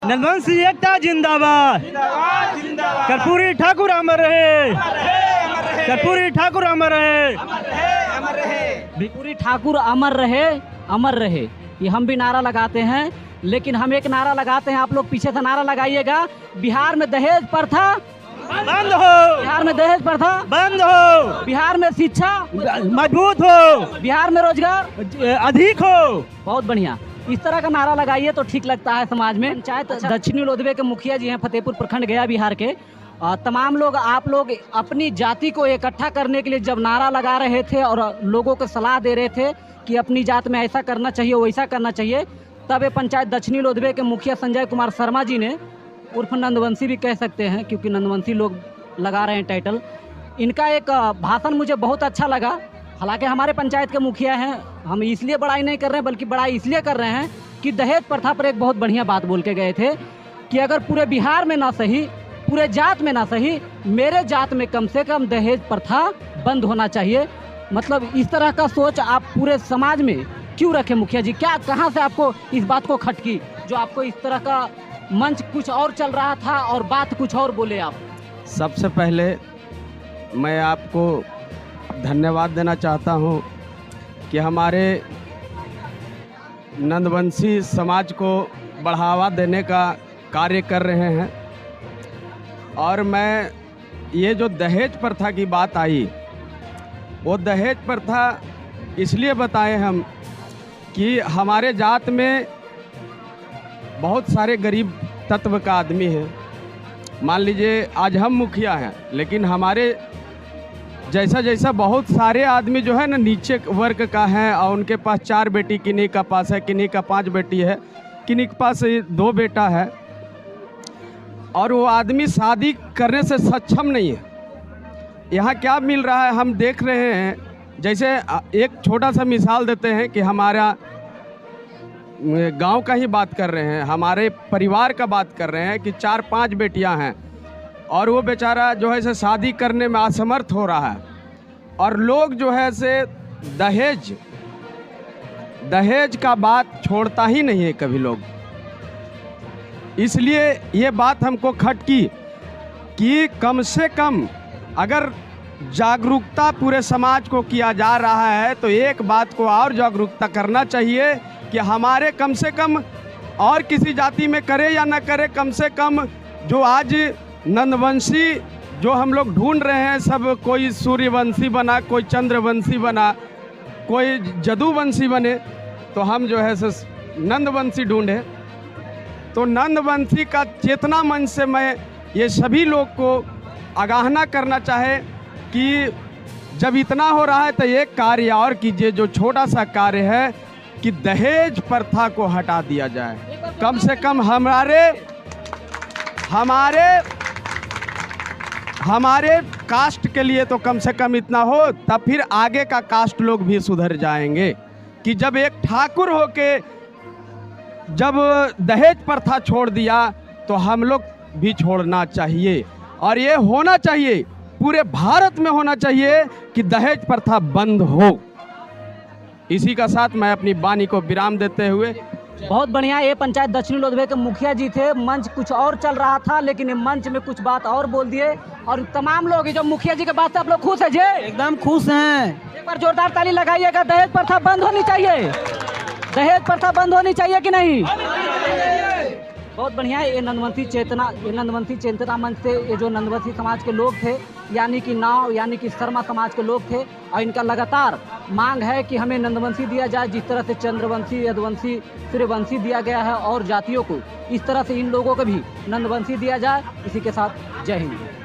नंदवंशी एकता जिंदाबाद, कर्पूरी ठाकुर अमर रहे, कर्पूरी ठाकुर अमर रहे, कर्पूरी ठाकुर अमर रहे, अमर रहे। ये हम भी नारा लगाते हैं, लेकिन हम एक नारा लगाते हैं, आप लोग पीछे से नारा लगाइएगा। बिहार में दहेज प्रथा बंद हो, बिहार में दहेज प्रथा बंद हो, बिहार में शिक्षा मजबूत हो, बिहार में रोजगार अधिक हो। बहुत बढ़िया, इस तरह का नारा लगाइए तो ठीक लगता है समाज में। पंचायत दक्षिणी लोधवे के मुखिया जी हैं, फतेहपुर प्रखंड गया बिहार के। तमाम लोग, आप लोग अपनी जाति को इकट्ठा करने के लिए जब नारा लगा रहे थे और लोगों को सलाह दे रहे थे कि अपनी जात में ऐसा करना चाहिए, वैसा करना चाहिए, तब ये पंचायत दक्षिणी लोधवे के मुखिया संजय कुमार शर्मा जी ने, उर्फ नंदवंशी भी कह सकते हैं क्योंकि नंदवंशी लोग लगा रहे हैं टाइटल, इनका एक भाषण मुझे बहुत अच्छा लगा। हालांकि हमारे पंचायत के मुखिया हैं, हम इसलिए बड़ाई नहीं कर रहे हैं, बल्कि बड़ाई इसलिए कर रहे हैं कि दहेज प्रथा पर एक बहुत बढ़िया बात बोल के गए थे कि अगर पूरे बिहार में ना सही, पूरे जात में ना सही, मेरे जात में कम से कम दहेज प्रथा बंद होना चाहिए। मतलब इस तरह का सोच आप पूरे समाज में क्यों रखे मुखिया जी? क्या, कहाँ से आपको इस बात को खटकी जो आपको इस तरह का मंच कुछ और चल रहा था और बात कुछ और बोले आप? सबसे पहले मैं आपको धन्यवाद देना चाहता हूं कि हमारे नंदवंशी समाज को बढ़ावा देने का कार्य कर रहे हैं। और मैं ये जो दहेज प्रथा की बात आई, वो दहेज प्रथा इसलिए बताए हम कि हमारे जात में बहुत सारे गरीब तत्व का आदमी है। मान लीजिए आज हम मुखिया हैं, लेकिन हमारे जैसा जैसा बहुत सारे आदमी जो है ना नीचे वर्ग का है और उनके पास 4 बेटी, किन्हीं का पास है, किन्हीं का 5 बेटी है, किन्हीं के पास 2 बेटा है, और वो आदमी शादी करने से सक्षम नहीं है। यहाँ क्या मिल रहा है हम देख रहे हैं। जैसे एक छोटा सा मिसाल देते हैं कि हमारा गांव का ही बात कर रहे हैं, हमारे परिवार का बात कर रहे हैं कि 4-5 बेटियां हैं और वो बेचारा जो है से शादी करने में असमर्थ हो रहा है, और लोग जो है से दहेज का बात छोड़ता ही नहीं है कभी लोग। इसलिए ये बात हमको खटकी कि कम से कम अगर जागरूकता पूरे समाज को किया जा रहा है तो एक बात को और जागरूकता करना चाहिए कि हमारे कम से कम, और किसी जाति में करे या ना करे, कम से कम जो आज नंदवंशी जो हम लोग ढूंढ रहे हैं, सब कोई सूर्यवंशी बना, कोई चंद्रवंशी बना, कोई जदुवंशी बने, तो हम जो है सो नंदवंशी ढूंढे। तो नंदवंशी का चेतना मंच से मैं ये सभी लोग को आगाहना करना चाहे कि जब इतना हो रहा है तो एक कार्य और कीजिए, जो छोटा सा कार्य है कि दहेज प्रथा को हटा दिया जाए। कम से कम हमारे कास्ट के लिए तो कम से कम इतना हो, तब फिर आगे का कास्ट लोग भी सुधर जाएंगे कि जब एक ठाकुर होके जब दहेज प्रथा छोड़ दिया तो हम लोग भी छोड़ना चाहिए। और ये होना चाहिए, पूरे भारत में होना चाहिए कि दहेज प्रथा बंद हो। इसी का साथ मैं अपनी वाणी को विराम देते हुए, बहुत बढ़िया। ये पंचायत दक्षिणी लोधवे के मुखिया जी थे। मंच कुछ और चल रहा था, लेकिन ये मंच में कुछ बात और बोल दिए। और तमाम लोग जो मुखिया जी के बात से आप लोग खुश है जी? एकदम खुश हैं। एक बार जोरदार ताली लगाइएगा। दहेज प्रथा बंद होनी चाहिए, दहेज प्रथा बंद होनी चाहिए कि नहीं? बहुत बढ़िया। ये नंदवंशी चेतना मंच से ये जो नंदवंशी समाज के लोग थे, यानी कि नाव यानी कि शर्मा समाज के लोग थे, और इनका लगातार मांग है कि हमें नंदवंशी दिया जाए, जिस तरह से चंद्रवंशी, यदुवंशी, सूर्यवंशी दिया गया है और जातियों को, इस तरह से इन लोगों को भी नंदवंशी दिया जाए। इसी के साथ जय हिंद।